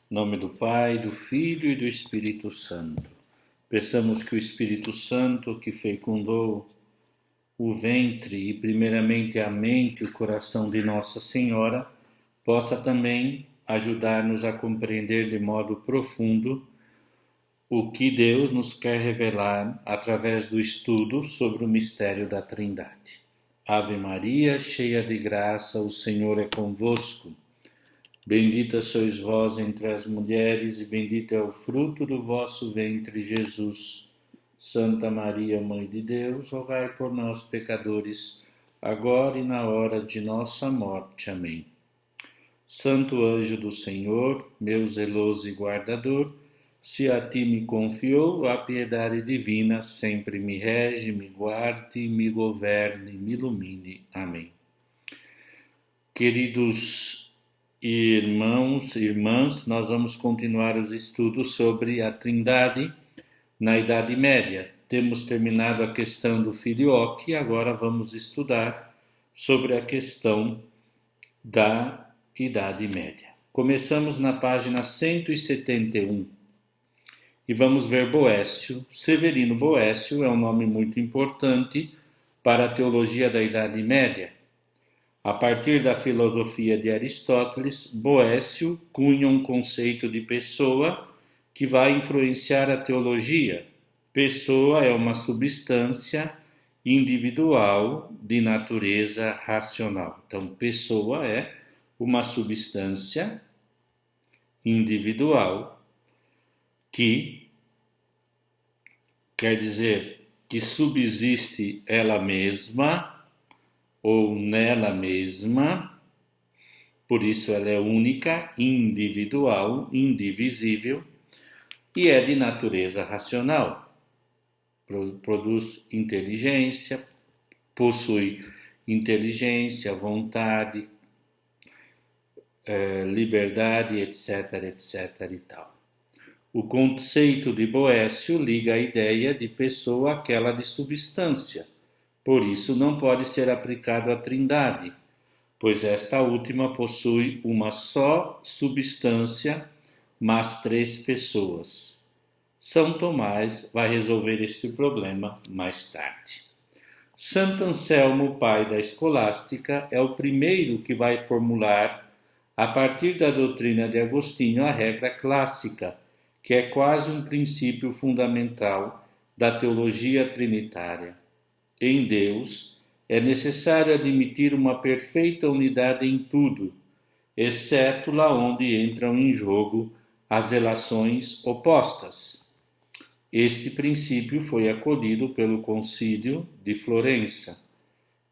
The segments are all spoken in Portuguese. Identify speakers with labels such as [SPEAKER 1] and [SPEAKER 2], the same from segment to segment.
[SPEAKER 1] Em nome do Pai, do Filho e do Espírito Santo. Peçamos que o Espírito Santo, que fecundou o ventre e primeiramente a mente e o coração de Nossa Senhora, possa também ajudar-nos a compreender de modo profundo o que Deus nos quer revelar através do estudo sobre o mistério da Trindade. Ave Maria, cheia de graça, o Senhor é convosco. Bendita sois vós entre as mulheres, e bendito é o fruto do vosso ventre, Jesus. Santa Maria, Mãe de Deus, rogai por nós, pecadores, agora e na hora de nossa morte. Amém. Santo anjo do Senhor, meu zeloso e guardador, se a ti me confiou a piedade divina, sempre me rege, me guarde, me governe, me ilumine. Amém. Queridos irmãos e irmãs, nós vamos continuar os estudos sobre a Trindade na Idade Média. Temos terminado a questão do Filioque e agora vamos estudar sobre a questão da Idade Média. Começamos na página 171 e vamos ver Boécio. Severino Boécio é um nome muito importante para a teologia da Idade Média. A partir da filosofia de Aristóteles, Boécio cunha um conceito de pessoa que vai influenciar a teologia. Pessoa é uma substância individual de natureza racional. Então, pessoa é uma substância individual que quer dizer que subsiste ela mesma ou nela mesma, por isso ela é única, individual, indivisível, e é de natureza racional. Produz inteligência, possui inteligência, vontade, liberdade, etc, etc e tal. O conceito de Boécio liga a ideia de pessoa àquela de substância. Por isso, não pode ser aplicado à Trindade, pois esta última possui uma só substância, mas três pessoas. São Tomás vai resolver este problema mais tarde. Santo Anselmo, pai da escolástica, é o primeiro que vai formular, a partir da doutrina de Agostinho, a regra clássica, que é quase um princípio fundamental da teologia trinitária. Em Deus, é necessário admitir uma perfeita unidade em tudo, exceto lá onde entram em jogo as relações opostas. Este princípio foi acolhido pelo Concílio de Florença.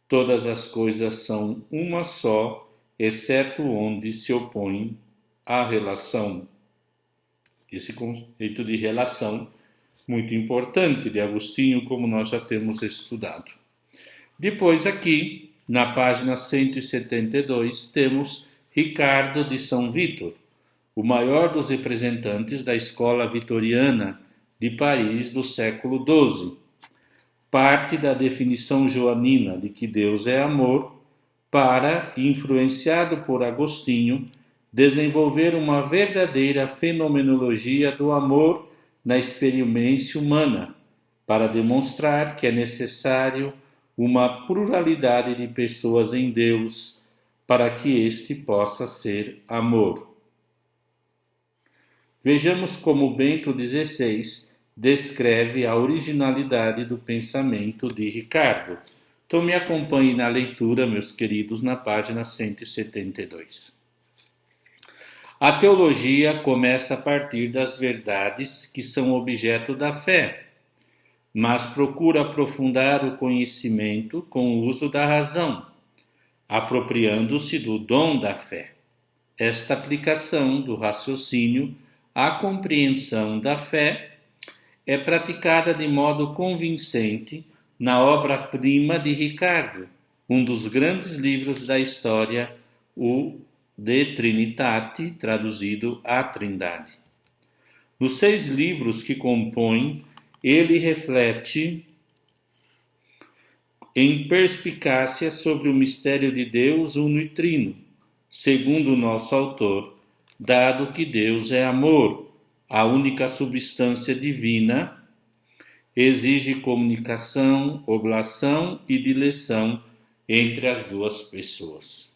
[SPEAKER 1] Todas as coisas são uma só, exceto onde se opõe à relação. Esse conceito de relação muito importante de Agostinho, como nós já temos estudado. Depois aqui, na página 172, temos Ricardo de São Vítor, o maior dos representantes da escola vitoriana de Paris do século XII. Parte da definição joanina de que Deus é amor para, influenciado por Agostinho, desenvolver uma verdadeira fenomenologia do amor na experiência humana, para demonstrar que é necessário uma pluralidade de pessoas em Deus para que este possa ser amor. Vejamos como Bento XVI descreve a originalidade do pensamento de Ricardo. Então me acompanhe na leitura, meus queridos, na página 172. A teologia começa a partir das verdades que são objeto da fé, mas procura aprofundar o conhecimento com o uso da razão, apropriando-se do dom da fé. Esta aplicação do raciocínio à compreensão da fé é praticada de modo convincente na obra-prima de Ricardo, um dos grandes livros da história, o De Trinitate, traduzido A Trindade. Nos 6 livros que compõem, ele reflete em perspicácia sobre o mistério de Deus uno e trino. Segundo o nosso autor, dado que Deus é amor, a única substância divina, exige comunicação, oblação e dileção entre as duas pessoas.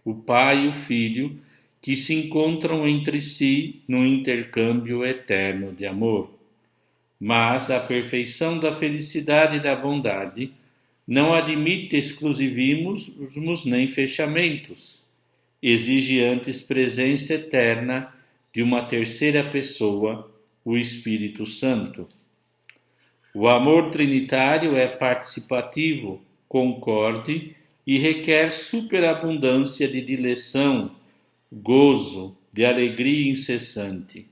[SPEAKER 1] O Pai e o Filho, que se encontram entre si no intercâmbio eterno de amor. Mas a perfeição da felicidade e da bondade não admite exclusivismos nem fechamentos. Exige antes presença eterna de uma terceira pessoa, o Espírito Santo. O amor trinitário é participativo, concorde e requer superabundância de dileção, gozo, de alegria incessante.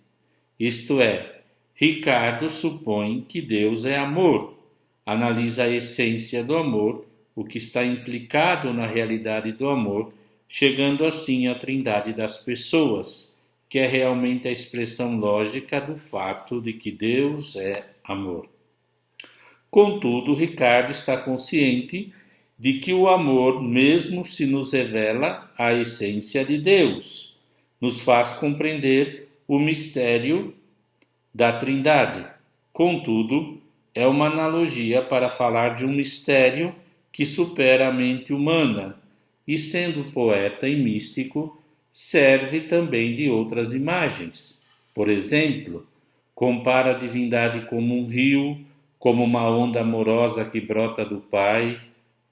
[SPEAKER 1] Isto é, Ricardo supõe que Deus é amor, analisa a essência do amor, o que está implicado na realidade do amor, chegando assim à trindade das pessoas, que é realmente a expressão lógica do fato de que Deus é amor. Contudo, Ricardo está consciente de que o amor mesmo se nos revela a essência de Deus, nos faz compreender o mistério da Trindade. Contudo, é uma analogia para falar de um mistério que supera a mente humana e, sendo poeta e místico, serve também de outras imagens. Por exemplo, compara a divindade como um rio, como uma onda amorosa que brota do Pai,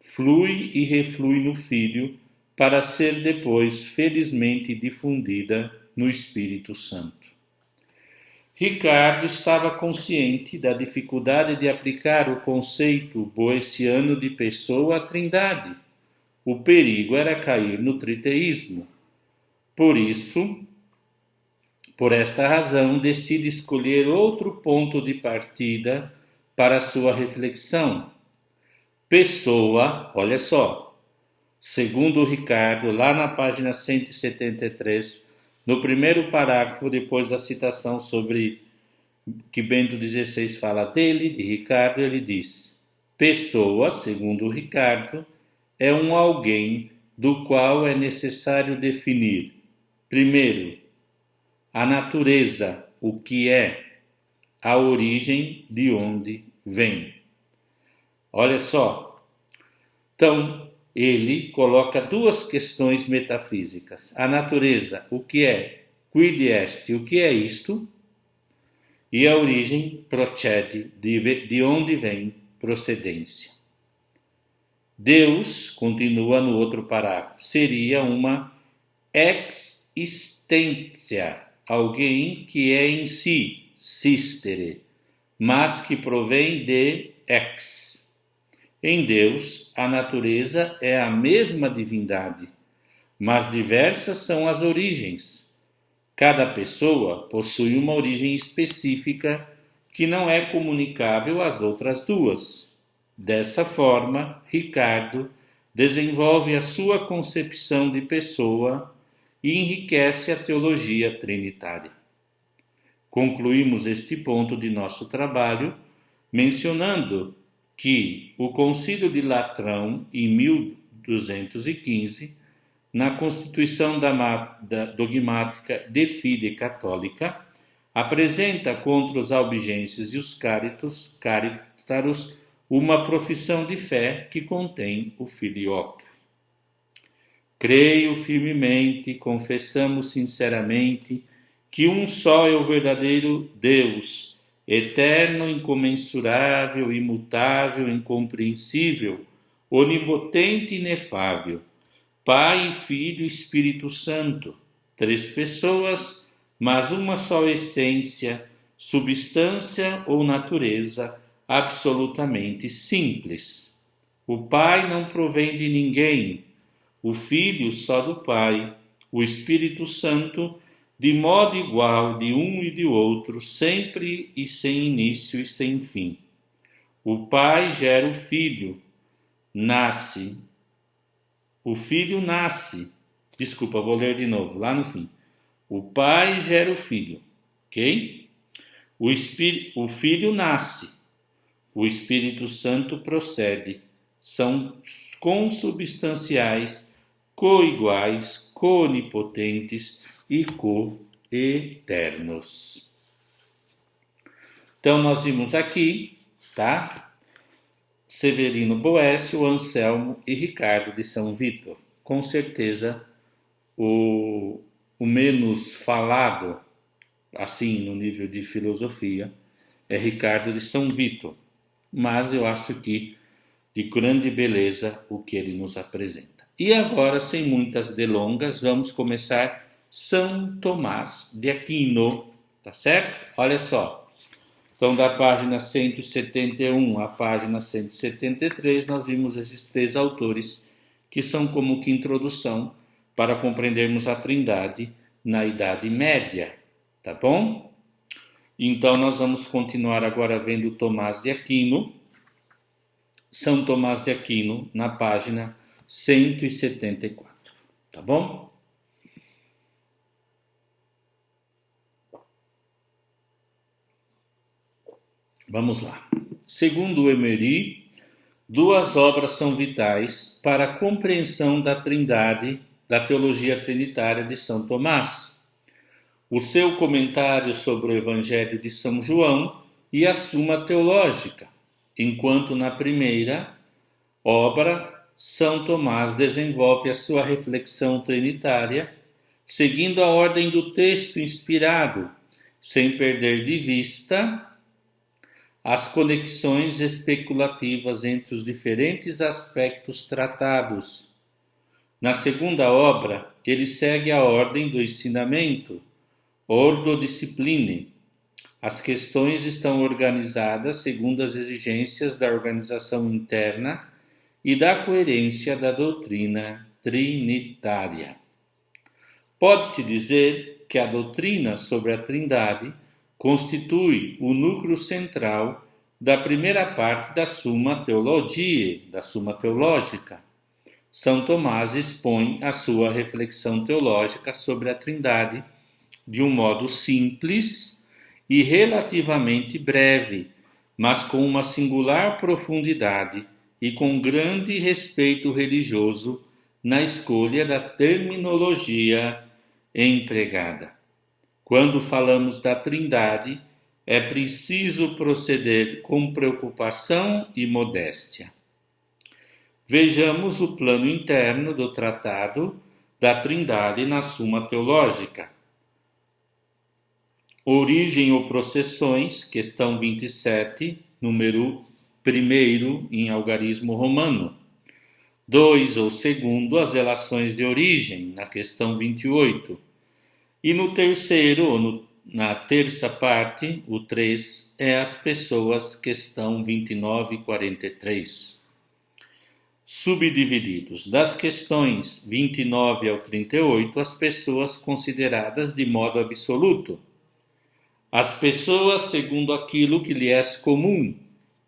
[SPEAKER 1] flui e reflui no Filho, para ser depois felizmente difundida no Espírito Santo. Ricardo estava consciente da dificuldade de aplicar o conceito boeciano de pessoa à Trindade. O perigo era cair no triteísmo. Por esta razão, decide escolher outro ponto de partida para sua reflexão. Pessoa, olha só, segundo Ricardo, lá na página 173, no primeiro parágrafo, depois da citação sobre que Bento XVI fala dele, de Ricardo, ele diz: pessoa, segundo Ricardo, é um alguém do qual é necessário definir, primeiro, a natureza, o que é, a origem de onde vem. Olha só, então ele coloca duas questões metafísicas. A natureza, o que é, quid est, o que é isto? E a origem, procede, de onde vem, procedência. Deus, continua no outro parágrafo, seria uma existência, alguém que é em si, sistere, mas que provém de ex. Em Deus, a natureza é a mesma divindade, mas diversas são as origens. Cada pessoa possui uma origem específica que não é comunicável às outras duas. Dessa forma, Ricardo desenvolve a sua concepção de pessoa e enriquece a teologia trinitária. Concluímos este ponto de nosso trabalho mencionando que o Concílio de Latrão, em 1215, na Constituição Dogmática de Fide Católica, apresenta contra os albigenses e os cátaros uma profissão de fé que contém o filioque. Creio firmemente, confessamos sinceramente, que um só é o verdadeiro Deus, eterno, incomensurável, imutável, incompreensível, onipotente e inefável, Pai, Filho e Espírito Santo, três pessoas, mas uma só essência, substância ou natureza, absolutamente simples. O Pai não provém de ninguém, o Filho só do Pai, o Espírito Santo de modo igual de um e de outro, sempre e sem início e sem fim. O Pai gera o Filho, vou ler de novo, lá no fim. O Pai gera o Filho, ok? O Filho nasce, o Espírito Santo procede. São consubstanciais, coiguais, conipotentes, e coeternos. Então, nós vimos aqui, tá? Severino Boécio, Anselmo e Ricardo de São Vítor. Com certeza, o menos falado, assim, no nível de filosofia, é Ricardo de São Vítor. Mas eu acho que de grande beleza o que ele nos apresenta. E agora, sem muitas delongas, vamos começar São Tomás de Aquino, tá certo? Olha só. Então, da página 171 à página 173, nós vimos esses três autores que são como que introdução para compreendermos a Trindade na Idade Média, tá bom? Então, nós vamos continuar agora vendo Tomás de Aquino, São Tomás de Aquino, na página 174, tá bom? Vamos lá. Segundo o Emery, duas obras são vitais para a compreensão da Trindade, da teologia trinitária de São Tomás. O seu comentário sobre o Evangelho de São João e a Suma Teológica, enquanto na primeira obra, São Tomás desenvolve a sua reflexão trinitária, seguindo a ordem do texto inspirado, sem perder de vista as conexões especulativas entre os diferentes aspectos tratados. Na segunda obra, ele segue a ordem do ensinamento, Ordo Discipline. As questões estão organizadas segundo as exigências da organização interna e da coerência da doutrina trinitária. Pode-se dizer que a doutrina sobre a Trindade constitui o núcleo central da primeira parte da Summa Theologiae, da Suma Teológica. São Tomás expõe a sua reflexão teológica sobre a Trindade de um modo simples e relativamente breve, mas com uma singular profundidade e com grande respeito religioso na escolha da terminologia empregada. Quando falamos da Trindade, é preciso proceder com preocupação e modéstia. Vejamos o plano interno do tratado da Trindade na Suma Teológica. Origem ou processões, questão 27, número 1 em algarismo romano. 2 ou segundo, as relações de origem, na questão 28. E no terceiro, ou na terça parte, o 3, é as pessoas, questão 29 e 43. Subdivididos. Das questões 29 ao 38, as pessoas consideradas de modo absoluto. As pessoas segundo aquilo que lhe é comum,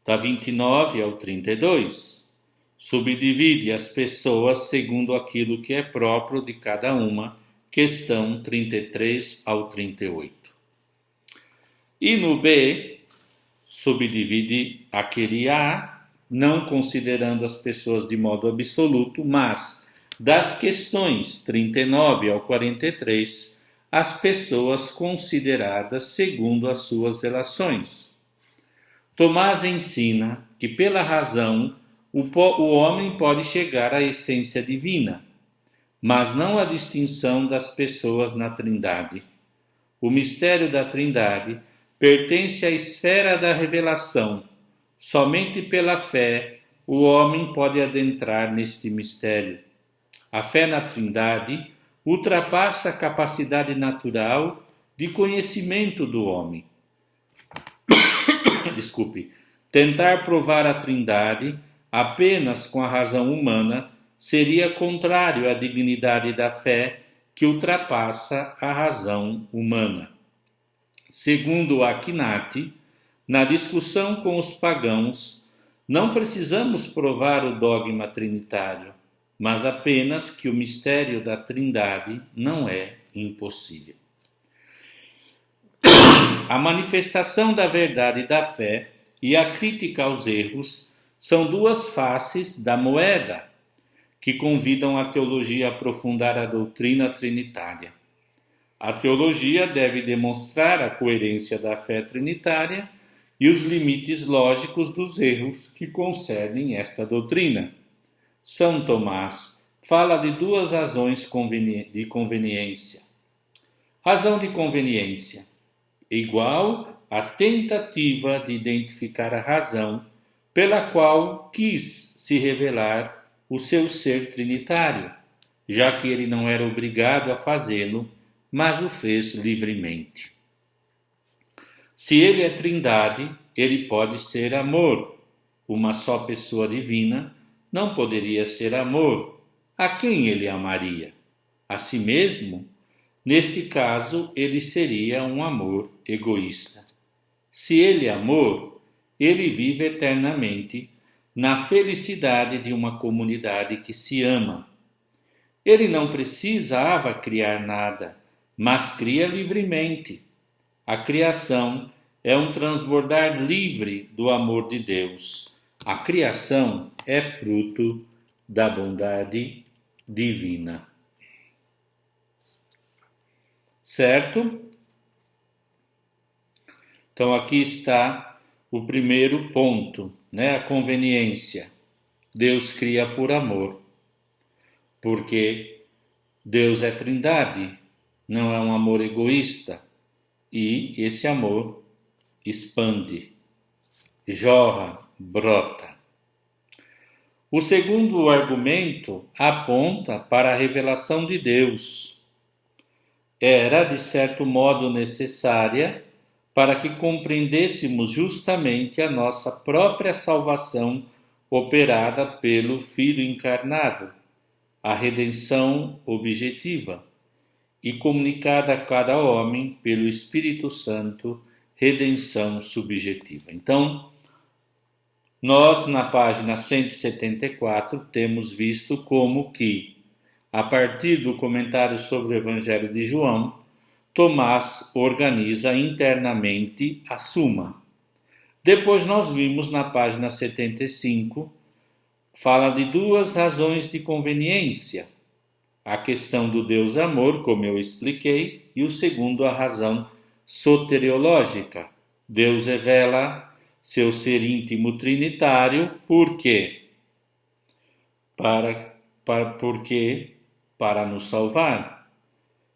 [SPEAKER 1] da 29 ao 32. Subdivide as pessoas segundo aquilo que é próprio de cada uma, questão 33 ao 38. E no B, subdivide aquele A, não considerando as pessoas de modo absoluto, mas das questões 39 ao 43, as pessoas consideradas segundo as suas relações. Tomás ensina que, pela razão, o homem pode chegar à essência divina, mas não a distinção das pessoas na Trindade. O mistério da Trindade pertence à esfera da revelação. Somente pela fé o homem pode adentrar neste mistério. A fé na Trindade ultrapassa a capacidade natural de conhecimento do homem. Tentar provar a Trindade apenas com a razão humana seria contrário à dignidade da fé que ultrapassa a razão humana. Segundo Akinati, na discussão com os pagãos, não precisamos provar o dogma trinitário, mas apenas que o mistério da Trindade não é impossível. A manifestação da verdade da fé e a crítica aos erros são duas faces da moeda que convidam a teologia a aprofundar a doutrina trinitária. A teologia deve demonstrar a coerência da fé trinitária e os limites lógicos dos erros que concedem esta doutrina. São Tomás fala de duas razões de conveniência. Razão de conveniência, igual à tentativa de identificar a razão pela qual quis se revelar o seu ser trinitário, já que ele não era obrigado a fazê-lo, mas o fez livremente. Se ele é trindade, ele pode ser amor. Uma só pessoa divina não poderia ser amor. A quem ele amaria? A si mesmo? Neste caso, ele seria um amor egoísta. Se ele é amor, ele vive eternamente na felicidade de uma comunidade que se ama. Ele não precisava criar nada, mas cria livremente. A criação é um transbordar livre do amor de Deus. A criação é fruto da bondade divina. Certo? Então aqui está o primeiro ponto, né? A conveniência. Deus cria por amor, porque Deus é trindade, não é um amor egoísta, e esse amor expande, jorra, brota. O segundo argumento aponta para a revelação de Deus. Era, de certo modo, necessária para que compreendêssemos justamente a nossa própria salvação operada pelo Filho encarnado, a redenção objetiva, e comunicada a cada homem pelo Espírito Santo, redenção subjetiva. Então, nós na página 174 temos visto como que, a partir do comentário sobre o Evangelho de João, Tomás organiza internamente a Suma. Depois nós vimos na página 75, fala de duas razões de conveniência. A questão do Deus amor, como eu expliquei, e o segundo, a razão soteriológica. Deus revela seu ser íntimo trinitário, por quê? Para nos salvar.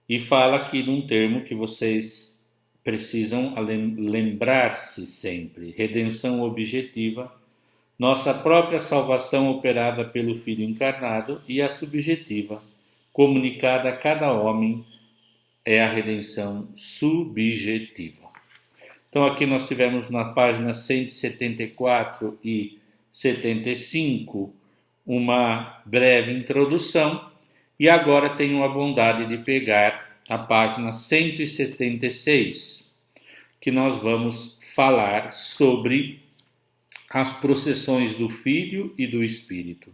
[SPEAKER 1] E fala aqui num termo que vocês precisam lembrar-se sempre: redenção objetiva, nossa própria salvação operada pelo Filho encarnado, e a subjetiva, comunicada a cada homem, é a redenção subjetiva. Então aqui nós tivemos na página 174 e 75 uma breve introdução, e agora tenho a bondade de pegar a página 176, que nós vamos falar sobre as processões do Filho e do Espírito.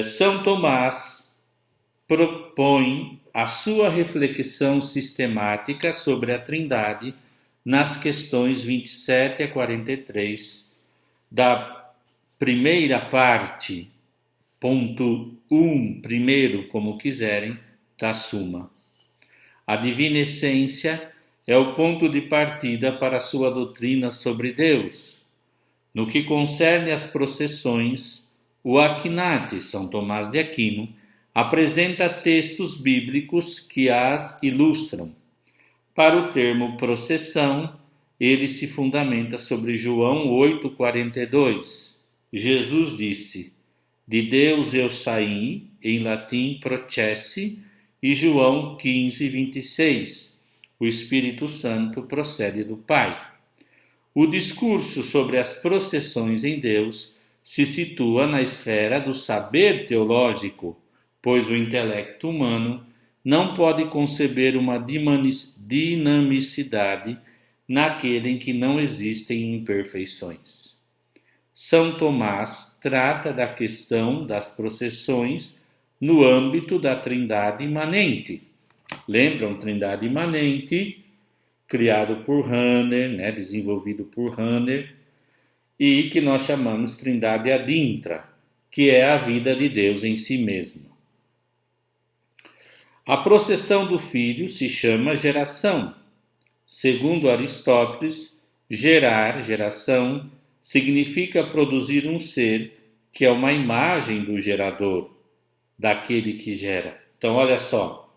[SPEAKER 1] São Tomás propõe a sua reflexão sistemática sobre a Trindade nas questões 27 a 43 da primeira parte, ponto 1, primeiro, como quiserem, da Suma. A divina essência é o ponto de partida para a sua doutrina sobre Deus. No que concerne às processões, o Aquinate, São Tomás de Aquino, apresenta textos bíblicos que as ilustram. Para o termo processão, ele se fundamenta sobre João 8,42. Jesus disse: de Deus eu saí, em latim processi, e João 15,26. O Espírito Santo procede do Pai. O discurso sobre as processões em Deus se situa na esfera do saber teológico, pois o intelecto humano não pode conceber uma dinamicidade naquele em que não existem imperfeições. São Tomás trata da questão das processões no âmbito da Trindade imanente. Lembram? Trindade imanente, criado por Rahner, desenvolvido por Rahner, e que nós chamamos Trindade ad intra, que é a vida de Deus em si mesmo. A processão do filho se chama geração. Segundo Aristóteles, geração, significa produzir um ser que é uma imagem do gerador, daquele que gera. Então, olha só,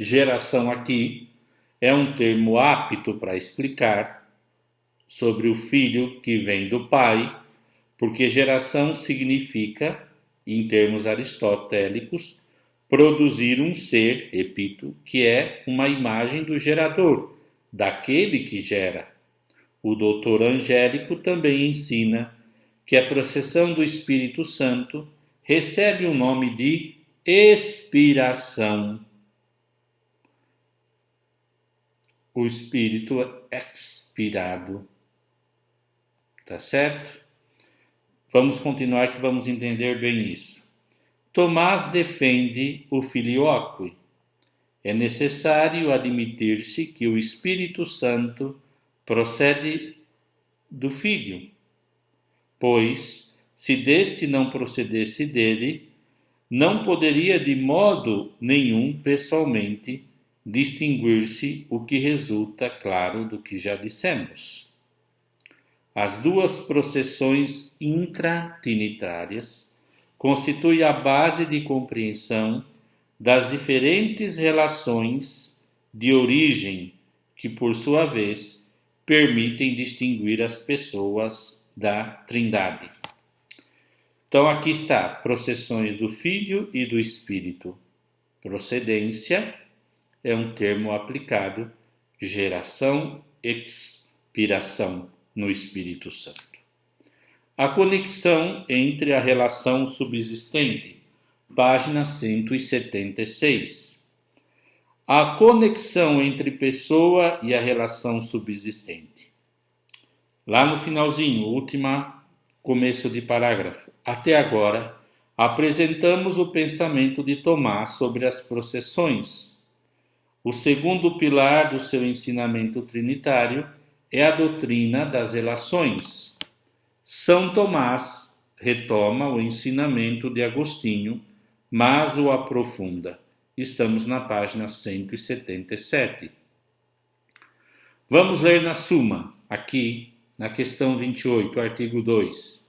[SPEAKER 1] geração aqui é um termo apto para explicar sobre o filho que vem do pai, porque geração significa, em termos aristotélicos, produzir um ser, repito, que é uma imagem do gerador, daquele que gera. O doutor Angélico também ensina que a processão do Espírito Santo recebe o nome de expiração. O Espírito é expirado. Tá certo? Vamos continuar que vamos entender bem isso. Tomás defende o filioque. É necessário admitir-se que o Espírito Santo procede do Filho, pois, se deste não procedesse dele, não poderia de modo nenhum pessoalmente distinguir-se o que resulta claro do que já dissemos. As duas processões intratrinitárias constituem a base de compreensão das diferentes relações de origem que, por sua vez, permitem distinguir as pessoas da Trindade. Então, aqui está, processões do Filho e do Espírito. Procedência é um termo aplicado, geração, expiração no Espírito Santo. A conexão entre a relação subsistente, página 176. A conexão entre pessoa e a relação subsistente. Lá no finalzinho, começo de parágrafo. Até agora, apresentamos o pensamento de Tomás sobre as processões. O segundo pilar do seu ensinamento trinitário é a doutrina das relações. São Tomás retoma o ensinamento de Agostinho, mas o aprofunda. Estamos na página 177. Vamos ler na Suma, aqui na questão 28, artigo 2.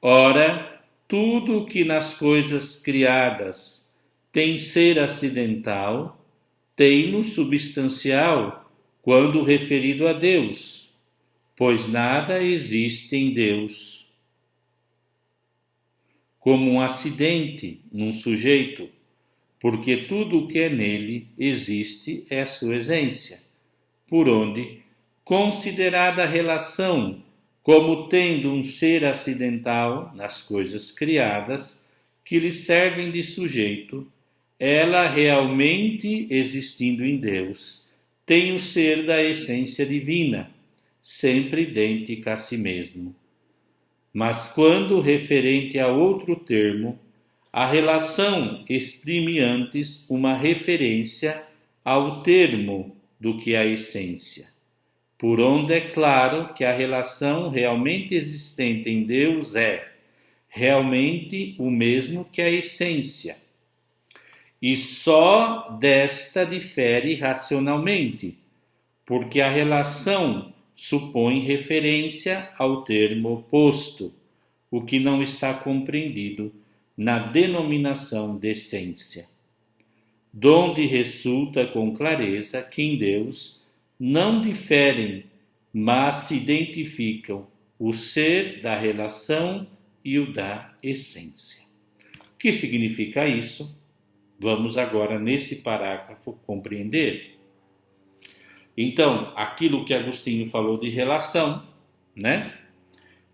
[SPEAKER 1] Ora, tudo o que nas coisas criadas tem ser acidental, tem-no substancial quando referido a Deus, pois nada existe em Deus como um acidente num sujeito, porque tudo o que é nele existe é a sua essência, por onde, considerada a relação como tendo um ser acidental nas coisas criadas que lhe servem de sujeito, ela realmente existindo em Deus, tem o ser da essência divina, sempre idêntica a si mesmo. Mas quando referente a outro termo, a relação exprime antes uma referência ao termo do que a essência, por onde é claro que a relação realmente existente em Deus é realmente o mesmo que a essência, e só desta difere racionalmente, porque a relação supõe referência ao termo oposto, o que não está compreendido na denominação de essência, donde resulta com clareza que em Deus não diferem, mas se identificam o ser da relação e o da essência. O que significa isso? Vamos agora, nesse parágrafo, compreender. Então, aquilo que Agostinho falou de relação, né?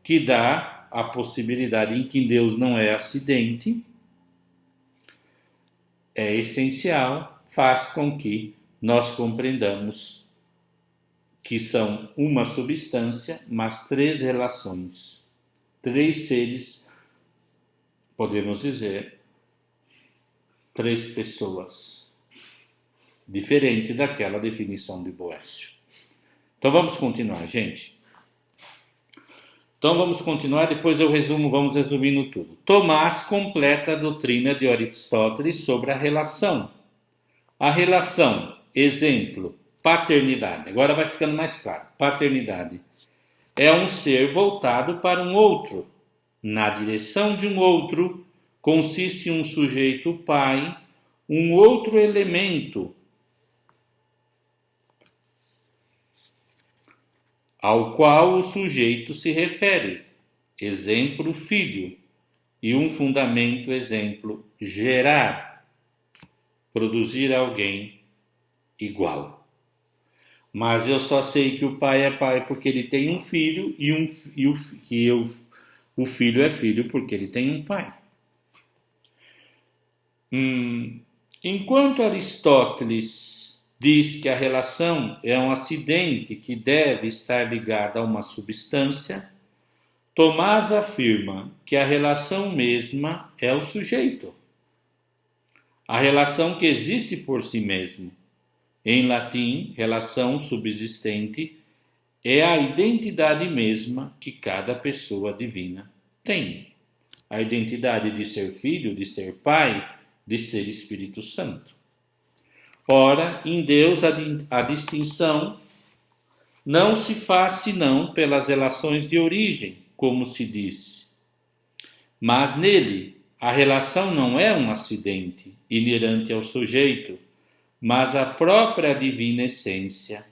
[SPEAKER 1] Que dá a possibilidade em que Deus não é acidente, é essencial, faz com que nós compreendamos que são uma substância, mas três relações, três seres, podemos dizer, três pessoas, diferente daquela definição de Boécio. Então vamos continuar, gente. Então vamos continuar, depois vamos resumindo tudo. Tomás completa a doutrina de Aristóteles sobre a relação. A relação, exemplo, paternidade. Agora vai ficando mais claro. Paternidade é um ser voltado para um outro, na direção de um outro, consiste em um sujeito pai, um outro elemento ao qual o sujeito se refere, exemplo, filho, e um fundamento, exemplo, gerar, produzir alguém igual. Mas eu só sei que o pai é pai porque ele tem um filho o filho é filho porque ele tem um pai. Enquanto Aristóteles diz que a relação é um acidente que deve estar ligado a uma substância, Tomás afirma que a relação mesma é o sujeito. A relação que existe por si mesmo. Em latim, relação subsistente é a identidade mesma que cada pessoa divina tem. A identidade de ser filho, de ser pai, de ser Espírito Santo. Ora, em Deus a distinção não se faz senão pelas relações de origem, como se diz. Mas nele, a relação não é um acidente inerente ao sujeito, mas a própria divina essência,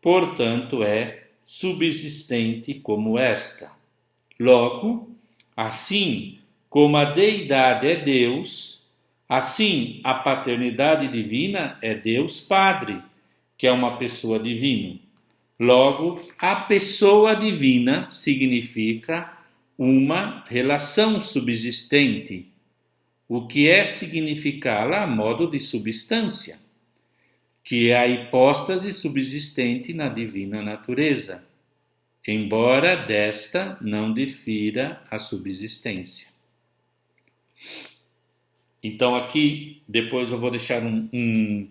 [SPEAKER 1] portanto é subsistente como esta. Logo, assim como a deidade é Deus, assim a paternidade divina é Deus Padre, que é uma pessoa divina. Logo, a pessoa divina significa uma relação subsistente, o que é significá-la a modo de substância, que é a hipóstase subsistente na divina natureza, embora desta não difira a subsistência. Então aqui, depois eu vou deixar um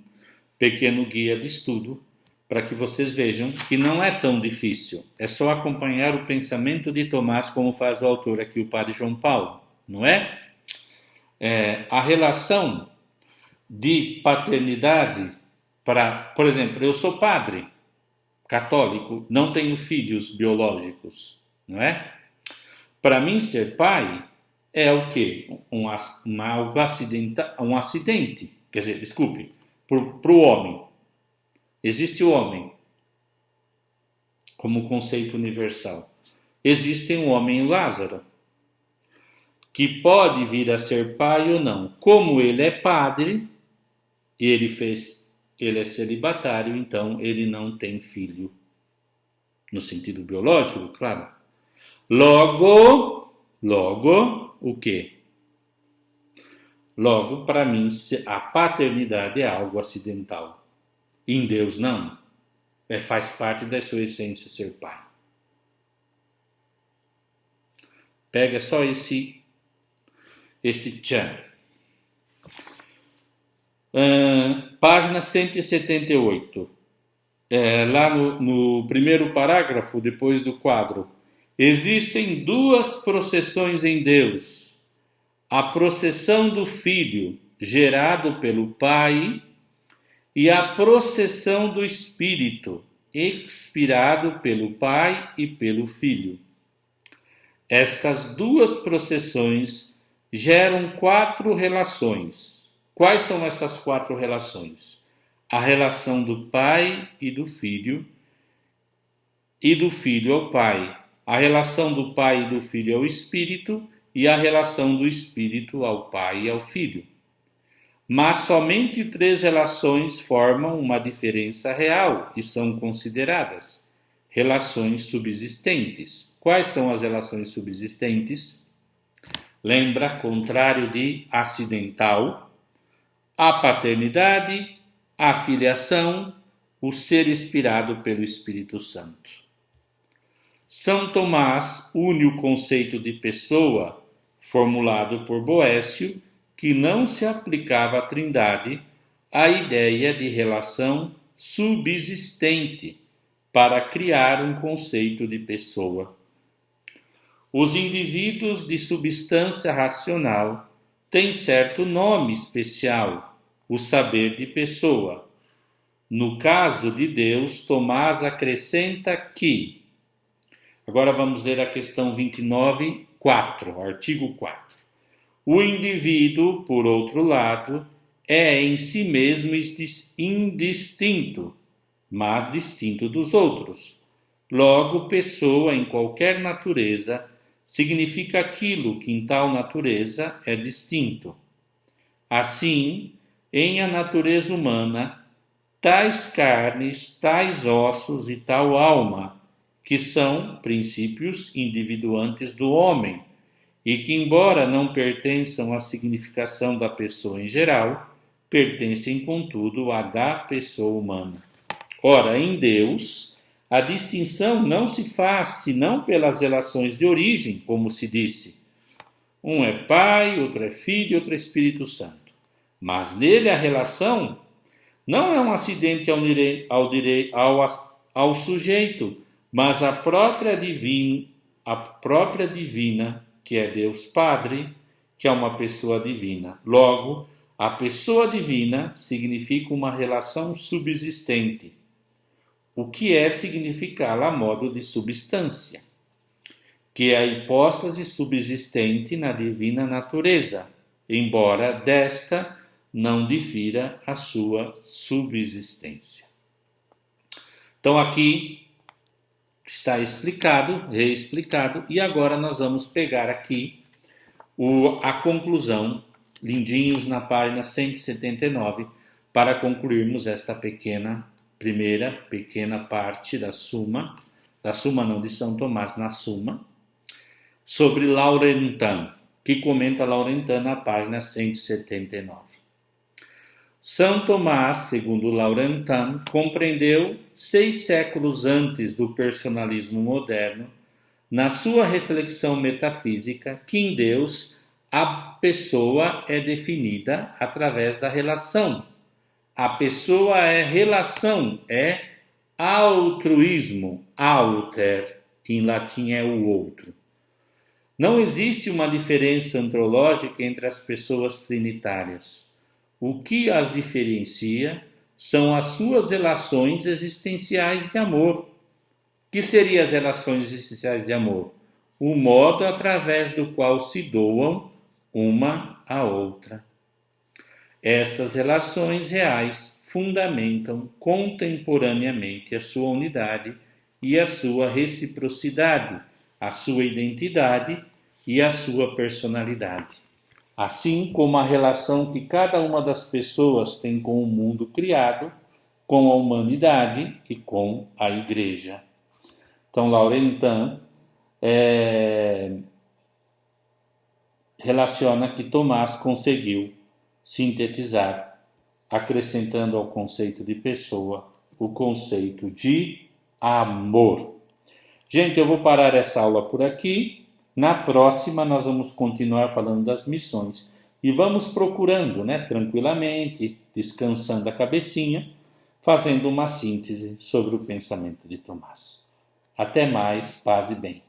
[SPEAKER 1] pequeno guia de estudo para que vocês vejam que não é tão difícil. É só acompanhar o pensamento de Tomás, como faz o autor aqui, o padre João Paulo, não é? A relação de paternidade, por exemplo, eu sou padre católico, não tenho filhos biológicos, não é? Para mim ser pai é o quê? Um acidente. Quer dizer, desculpe, para o homem. Existe o homem como conceito universal. Existe um homem Lázaro, que pode vir a ser pai ou não. Como ele é padre, ele é celibatário, então ele não tem filho. No sentido biológico, claro. Logo, o quê? Logo, para mim, a paternidade é algo acidental. Em Deus, não. Faz parte da sua essência ser pai. Pega só esse tchan. Página 178. Lá no primeiro parágrafo, depois do quadro. Existem duas processões em Deus. A processão do Filho, gerado pelo Pai, e a processão do Espírito, expirado pelo Pai e pelo Filho. Estas duas processões geram 4 relações. Quais são essas 4 relações? A relação do Pai e do Filho ao Pai. A relação do Pai e do Filho ao Espírito e a relação do Espírito ao Pai e ao Filho. Mas somente 3 relações formam uma diferença real e são consideradas relações subsistentes. Quais são as relações subsistentes? Lembra, contrário de acidental, a paternidade, a filiação, o ser inspirado pelo Espírito Santo. São Tomás une o conceito de pessoa, formulado por Boécio, que não se aplicava à Trindade, à ideia de relação subsistente para criar um conceito de pessoa. Os indivíduos de substância racional têm certo nome especial, o saber de pessoa. No caso de Deus, Tomás acrescenta que... Agora vamos ler a questão 29, 4, artigo 4. O indivíduo, por outro lado, é em si mesmo indistinto, mas distinto dos outros. Logo, pessoa em qualquer natureza significa aquilo que em tal natureza é distinto. Assim, em a natureza humana, tais carnes, tais ossos e tal alma, que são princípios individuantes do homem, e que, embora não pertençam à significação da pessoa em geral, pertencem, contudo, à da pessoa humana. Ora, em Deus, a distinção não se faz senão pelas relações de origem, como se disse. Um é Pai, outro é Filho, outro é Espírito Santo. Mas nele a relação não é um acidente ao sujeito, mas a própria divina, que é Deus Padre, que é uma pessoa divina. Logo, a pessoa divina significa uma relação subsistente, o que é significá-la a modo de substância, que é a hipóstase subsistente na divina natureza, embora desta não difira a sua subsistência. Então aqui está explicado, reexplicado, e agora nós vamos pegar aqui a conclusão, lindinhos na página 179, para concluirmos esta primeira pequena parte da Suma não, de São Tomás na Suma, sobre Laurentin, que comenta Laurentin na página 179. São Tomás, segundo Laurentin, compreendeu 6 séculos antes do personalismo moderno, na sua reflexão metafísica, que em Deus a pessoa é definida através da relação. A pessoa é relação, é altruísmo, alter, que em latim é o outro. Não existe uma diferença antropológica entre as pessoas trinitárias. O que as diferencia são as suas relações existenciais de amor. Que seriam as relações existenciais de amor? O modo através do qual se doam uma à outra. Estas relações reais fundamentam contemporaneamente a sua unidade e a sua reciprocidade, a sua identidade e a sua personalidade. Assim como a relação que cada uma das pessoas tem com o mundo criado, com a humanidade e com a Igreja. Então, Laurentin relaciona que Tomás conseguiu sintetizar, acrescentando ao conceito de pessoa o conceito de amor. Gente, eu vou parar essa aula por aqui. Na próxima, nós vamos continuar falando das missões e vamos procurando, tranquilamente, descansando a cabecinha, fazendo uma síntese sobre o pensamento de Tomás. Até mais, paz e bem.